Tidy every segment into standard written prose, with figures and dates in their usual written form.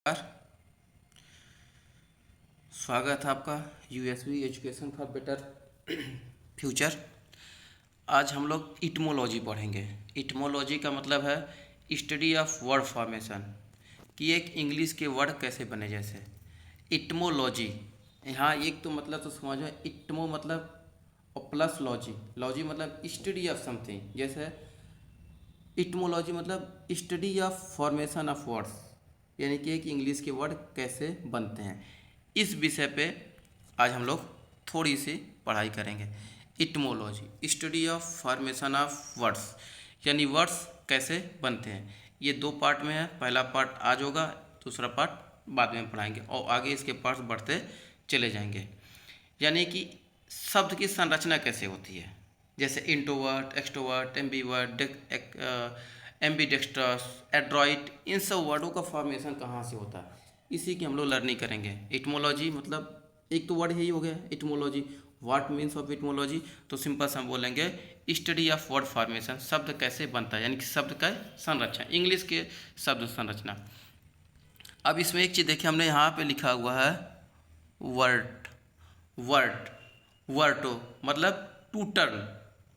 नमस्कार। स्वागत है आपका USB education for better future. आज हम लोग इटमोलॉजी पढ़ेंगे। इटमोलॉजी का मतलब है स्टडी ऑफ वर्ड फॉर्मेशन, कि एक इंग्लिश के वर्ड कैसे बने। जैसे इटमोलॉजी, यहाँ एक तो मतलब तो समझो, इटमो मतलब और प्लस लॉजी, लॉजी मतलब स्टडी ऑफ समथिंग। जैसे इटमोलॉजी मतलब study of formation of words, यानी कि एक इंग्लिश के वर्ड कैसे बनते हैं। इस विषय पे आज हम लोग थोड़ी सी पढ़ाई करेंगे। Etymology study of formation of words, यानी वर्ड्स कैसे बनते हैं। ये दो पार्ट में है। पहला पार्ट आज होगा, दूसरा पार्ट बाद में पढ़ाएंगे और आगे इसके पार्ट्स बढ़ते चले जाएंगे। यानी कि शब्द की संरचना कैसे होती है। जैसे introvert, extrovert, ambivert, ambidextrous, adroit, इन सब वर्डों का फॉर्मेशन कहाँ से होता है, इसी की हम लोग लर्निंग करेंगे। इटमोलॉजी मतलब एक तो वर्ड यही हो गया इटमोलॉजी। व्हाट मीन्स ऑफ इटमोलॉजी, तो सिंपल से हम बोलेंगे स्टडी ऑफ वर्ड फॉर्मेशन, शब्द कैसे बनता है, यानी कि शब्द का संरचना, इंग्लिश के शब्द संरचना। अब इसमें एक चीज़ देखिए, हमने यहाँ पे लिखा हुआ है वर्ड। वर्ड वर्टो मतलब टू टर्न।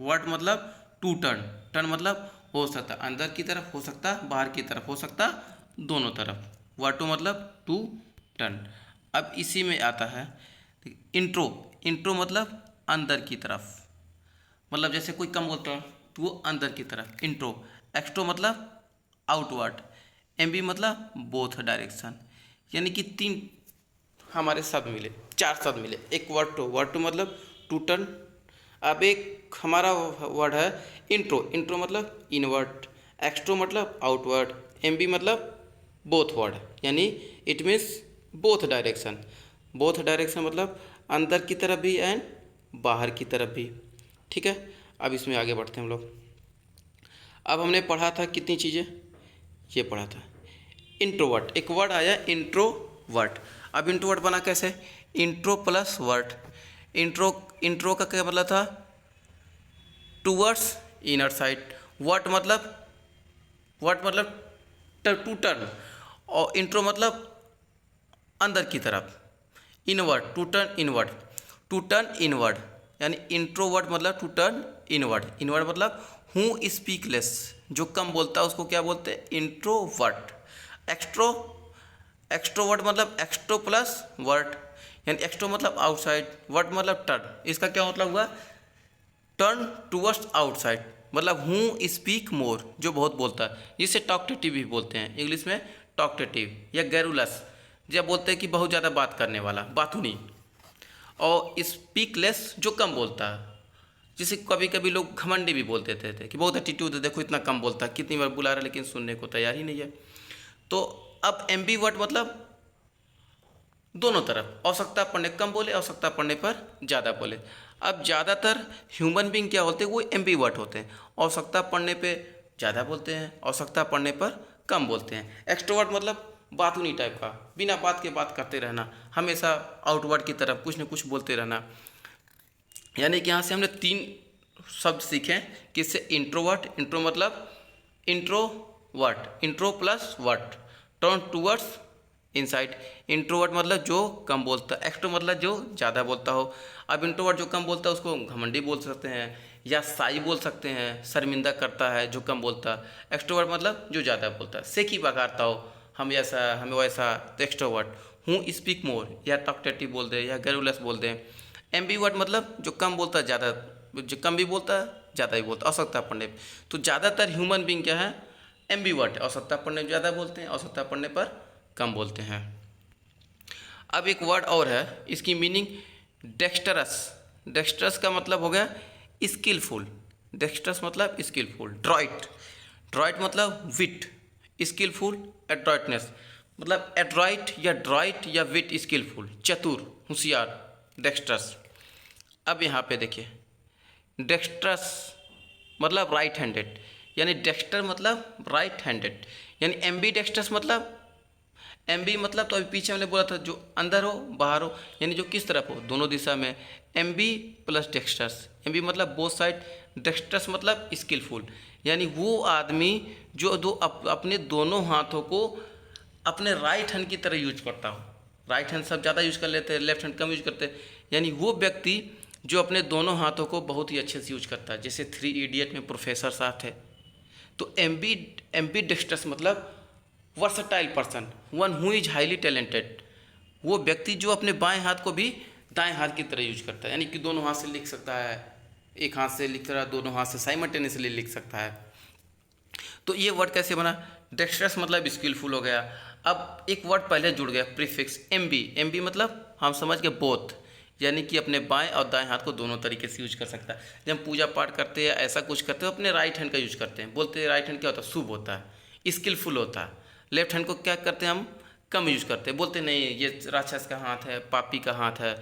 वर्ड मतलब टू टर्न। टर्न मतलब हो सकता अंदर की तरफ, हो सकता बाहर की तरफ, हो सकता दोनों तरफ। वर्टो मतलब टू टर्न। अब इसी में आता है इंट्रो। इंट्रो मतलब अंदर की तरफ, मतलब जैसे कोई कम बोलता है तो वो अंदर की तरफ, इंट्रो। एक्सट्रो मतलब आउटवर्ड। एमबी मतलब बोथ डायरेक्शन। यानी कि तीन हमारे शब्द मिले, चार शब्द मिले। एक वर्ड टू मतलब टू टर्न। अब एक हमारा वर्ड है इंट्रो। इंट्रो मतलब इनवर्ड। एक्सट्रो मतलब आउटवर्ड। एमबी मतलब बोथ वर्ड, यानी it means both direction. Both direction मतलब अंदर की तरफ भी एंड बाहर की तरफ भी। ठीक है, अब इसमें आगे बढ़ते हैं हम लोग। अब हमने पढ़ा था कितनी चीज़ें, ये पढ़ा था इंट्रोवर्ट। एक वर्ड आया इंट्रोवर्ट। अब इंट्रोवर्ट बना कैसे, intro plus word. Intro, intro का क्या मतलब था, टूवर्ड्स इनर साइड। वर्ट मतलब, वर्ट मतलब टू टर्न, और इंट्रो मतलब अंदर की तरफ। Inward, to turn inward, to turn inward, यानी इंट्रोवर्ड मतलब टू टर्न इनवर्ड। इनवर्ड मतलब हूँ स्पीकलेस, जो कम बोलता है उसको क्या बोलते हैं, इंट्रोवर्ट। एक्सट्रो, एक्सट्रोवर्ट मतलब एक्सट्रो प्लस वर्ड, यानी एक्सट्रो मतलब आउटसाइड, वर्ड मतलब टर्न। इसका क्या मतलब हुआ, टर्न टूवर्ड्स आउटसाइड, मतलब हूँ स्पीक मोर, जो बहुत बोलता है, जिसे टॉकटेटिव भी बोलते हैं इंग्लिश में, टॉकटेटिव या गैरुलस, जब बोलते हैं कि बहुत ज़्यादा बात करने वाला, बातूनी। और स्पीकलेस जो कम बोलता है, जिसे कभी कभी लोग घमंडी भी बोल देते थे कि बहुत एटीट्यूड है, देखो इतना कम बोलता है, कितनी बार बुला रहा है लेकिन सुनने को तैयार ही नहीं है। तो अब एम्बीवर्ट मतलब दोनों तरफ, आवश्यकता पड़ने कम बोले, आवश्यकता पड़ने पर ज़्यादा बोले। अब ज़्यादातर ह्यूमन बींग क्या होते हैं, वो एम्बीवर्ट होते हैं, आवश्यकता पड़ने पे ज़्यादा बोलते हैं, आवश्यकता पड़ने पर कम बोलते हैं। एक्सट्रोवर्ट मतलब बातूनी टाइप का, बिना बात के बात करते रहना, हमेशा आउटवर्ड की तरफ कुछ न कुछ बोलते रहना। यानी कि यहाँ से हमने तीन शब्द सीखे, किससे, इंट्रोवर्ट। इंट्रो मतलब introvert, intro plus vert, turn towards inside. Introvert मतलब जो कम बोलता है, एक्सट्रो मतलब जो ज़्यादा बोलता हो। अब इंट्रोवर्ट जो कम बोलता है उसको घमंडी बोल सकते हैं, या साई बोल सकते हैं, शर्मिंदा करता है जो कम बोलता है। एक्सट्रोवर्ट मतलब जो ज़्यादा बोलता है, सेकी बघारता हो, हम ऐसा हमें वैसा, तो एक्सट्रोवर्ट। हूँ स्पीक मोर या टॉकटेटिव बोल दे या गैरुलस बोल दें। एम्बीवर्ट मतलब जो कम बोलता है, ज़्यादा, जो कम भी बोलता है ज़्यादा भी बोलता है, आवश्यकता पड़ने पर। तो ज़्यादातर ह्यूमन बींग क्या है, एम्बीवर्ट, आवश्यकता पड़ने पर ज़्यादा बोलते हैं, आवश्यकता पड़ने पर कम बोलते हैं। अब एक वर्ड और है, इसकी मीनिंग डेक्स्टरस। डेक्स्टरस का मतलब हो गया स्किलफुल। डेक्स्टरस मतलब स्किलफुल। ड्रॉइट, ड्रॉइट मतलब विट, स्किलफुल, एड्रॉइटनेस, मतलब एड्रॉइट या ड्रॉइट या विट, स्किलफुल, चतुर, होशियार, डेक्स्टरस। अब यहाँ पे देखिए, डेक्स्टरस मतलब राइट हैंडेड, यानी डेक्स्टर मतलब राइट हैंडेड, यानी एम्बी डेक्स्टरस मतलब, एमबी मतलब तो अभी पीछे मैंने बोला था जो अंदर हो बाहर हो, यानी जो किस तरफ हो, दोनों दिशा में। एमबी प्लस डेक्स्टर्स, एमबी मतलब बोथ साइड, डेक्स्टर्स मतलब स्किलफुल, यानी वो आदमी जो अपने दोनों हाथों को अपने राइट हैंड की तरह यूज करता हो। राइट हैंड सब ज़्यादा यूज कर लेते हैं, लेफ्ट हैंड कम यूज करते हैं। यानी वो व्यक्ति जो अपने दोनों हाथों को बहुत ही अच्छे से यूज करता है। जैसे 3 इडियट में प्रोफेसर साथ है, तो एम्बी डेक्स्ट्रस मतलब versatile person, one who is highly talented. वो व्यक्ति जो अपने बाएं हाथ को भी दाएं हाथ की तरह यूज करता है, यानी कि दोनों हाथ से लिख सकता है, एक हाथ से लिख रहा है, दोनों हाथ से साइमल्टेनियसली लिख सकता है। तो ये वर्ड कैसे बना? डेक्स्ट्रस मतलब स्किलफुल हो गया। अब एक वर्ड पहले जुड़ गया, प्रीफिक्स एमबी मतलब हम समझ गए बोथ, यानी कि अपने बाएं और दाएं हाथ को दोनों तरीके से यूज कर सकता है। जब हम पूजा पाठ करते हैं या ऐसा कुछ करते हैं अपने राइट हैंड का यूज करते हैं, बोलते हैं राइट हैंड क्या होता है? शुभ होता है, स्किलफुल होता है। लेफ्ट हैंड को क्या करते हैं हम? कम यूज करते हैं, बोलते नहीं ये राक्षस का हाथ है, पापी का हाथ है।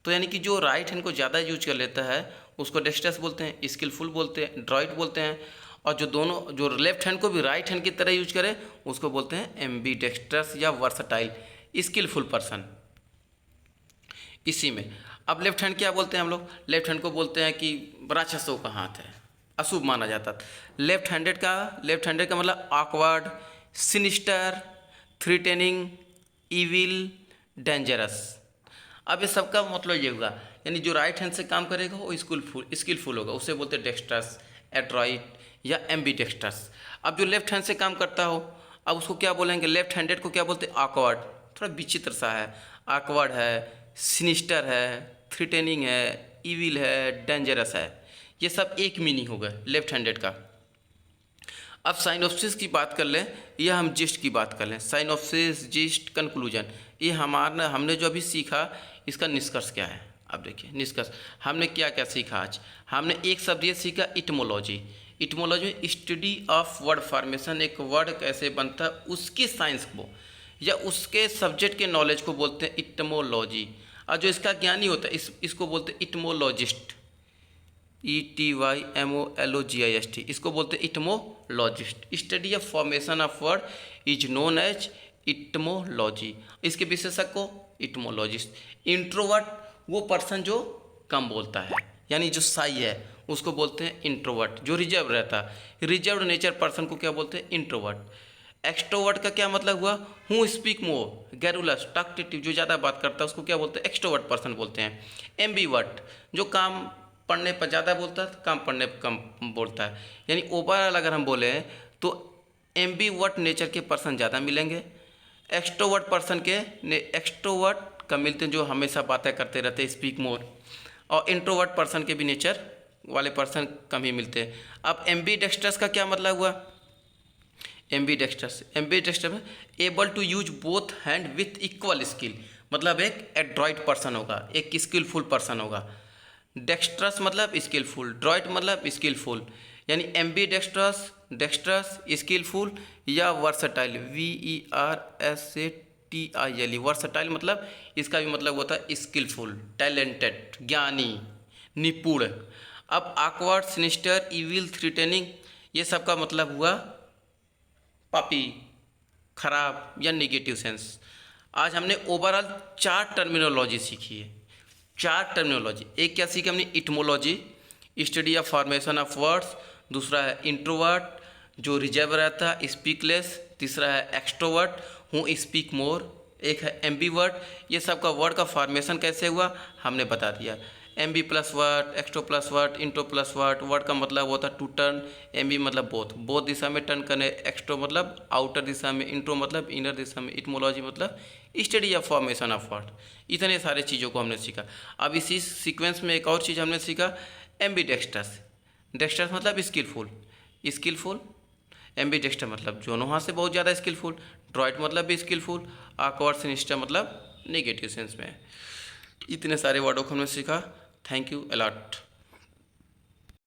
तो यानी कि जो राइट हैंड को ज़्यादा यूज कर लेता है उसको डेक्स्ट्रस बोलते हैं, स्किलफुल बोलते हैं, ड्रॉइट बोलते हैं। और जो लेफ्ट हैंड को भी राइट हैंड की तरह यूज करे उसको बोलते हैं एम्बी डेक्स्ट्रस या वर्सटाइल, स्किलफुल पर्सन। इसी में अब लेफ्ट हैंड क्या बोलते हैं हम लोग? लेफ्ट हैंड को बोलते हैं कि राक्षसों का हाथ है, अशुभ माना जाता है। लेफ्ट हैंडेड का मतलब awkward, sinister, threatening, evil, dangerous. अब ये सबका मतलब ये होगा, यानी जो राइट हैंड से काम करेगा वो स्किलफुल होगा, उसे बोलते हैं डेक्स्ट्रस, एड्रॉइट या एम्बी डेक्स्ट्रस। अब जो लेफ्ट हैंड से काम करता हो, अब उसको क्या बोलेंगे? लेफ्ट हैंडेड को क्या बोलते हैं? ऑकवर्ड, थोड़ा विचित्र सा है, ऑकवर्ड है, सिनिस्टर है, थ्रेटनिंग है, इविल है, डेंजरस है। ये सब एक मीनिंग होगा लेफ्ट हैंडेड का। अब साइनोप्सिस की बात कर लें या हम जिस्ट की बात कर लें। साइनोप्सिस, जिस्ट, कंक्लूजन, ये हमने जो अभी सीखा इसका निष्कर्ष क्या है? अब देखिए निष्कर्ष हमने क्या क्या सीखा आज। हमने एक शब्द ये सीखा इटमोलॉजी। इटमोलॉजी स्टडी ऑफ वर्ड फॉर्मेशन, एक वर्ड कैसे बनता है उसकी साइंस को या उसके सब्जेक्ट के नॉलेज को बोलते हैं इटमोलॉजी। और जो इसका ज्ञानी होता है इसको बोलते हैं इटमोलॉजिस्ट, ETYMOLOGIST, इसको बोलते हैं etymologist. Study of formation of word is known as etymology. इसके विशेषज्ञ को इटमोलॉजिस्ट। इंट्रोवर्ट वो पर्सन जो कम बोलता है, यानी जो साई है उसको बोलते हैं इंट्रोवर्ट। जो रिजर्व रहता है, रिजर्व नेचर पर्सन को क्या बोलते हैं? इंट्रोवर्ट। एक्सट्रोवर्ट का क्या मतलब हुआ? Who speak more, garrulous, talkative, जो ज़्यादा बात करता है उसको क्या बोलते हैं? एक्सट्रोवर्ट पर्सन बोलते हैं। एम्बीवर्ट जो काम पढ़ने पर ज़्यादा बोलता है, काम पढ़ने पर कम बोलता है। यानी ओवरऑल अगर हम बोले तो एम्बीवर्ट नेचर के पर्सन ज़्यादा मिलेंगे। एक्सट्रोवर्ट पर्सन के एक्सट्रोवर्ट कम मिलते हैं, जो हमेशा बातें करते रहते हैं, स्पीक मोर। और इंट्रोवर्ट पर्सन के भी नेचर वाले पर्सन कम ही मिलते हैं। अब एम्बीडेक्स्ट्रस का क्या मतलब हुआ? एम्बीडेक्स्ट्रस में able to use both hand with equal skill, मतलब एक एड्रॉइट पर्सन होगा, एक स्किलफुल पर्सन होगा। डेक्स्ट्रस मतलब स्किलफुल, ड्रॉइट मतलब स्किलफुल। यानी एम्बीडेक्स्ट्रस, डेक्स्ट्रस, स्किलफुल या वर्सटाइल, VERSATILE, वर्सटाइल मतलब इसका भी मतलब होता है स्किलफुल, टैलेंटेड, ज्ञानी, निपुण। अब ऑकवर्ड, सिनिस्टर, इविल, थ्रेटनिंग, ये सब का मतलब हुआ पापी, खराब या नेगेटिव सेंस। आज हमने ओवरऑल 4 टर्मिनोलॉजी सीखी है। 4 टर्मिनोलॉजी, एक क्या सीखी हमने? Etymology, study of formation of words. दूसरा है इंट्रोवर्ट जो रिजर्व रहता है, स्पीकलेस। तीसरा है एक्सट्रोवर्ट हूँ स्पीक मोर। एक है एम्बीवर्ट। ये सब का वर्ड का फॉर्मेशन कैसे हुआ हमने बता दिया। Ambi plus word, extro plus word, intro plus word. Word का मतलब होता है टू टर्न। एम्बी मतलब बोथ दिशा में टर्न करने। एक्सट्रो मतलब आउटर दिशा में। इंट्रो मतलब इनर दिशा में। इटमोलॉजी मतलब study of formation of word. इतने सारे चीज़ों को हमने सीखा। अब इसी सीक्वेंस में एक और चीज़ हमने सीखा, एम्बीडेक्स्ट्रस। डेक्स्ट्रस मतलब स्किलफुल। एम्बीडेक्स्टर मतलब दोनों हाथ से बहुत ज़्यादा स्किलफुल। ड्रॉइट मतलब भी स्किलफुल। ऑकवर्ड, सिनिस्टर मतलब नेगेटिव सेंस में। इतने सारे वर्डों को हमने सीखा। Thank you a lot.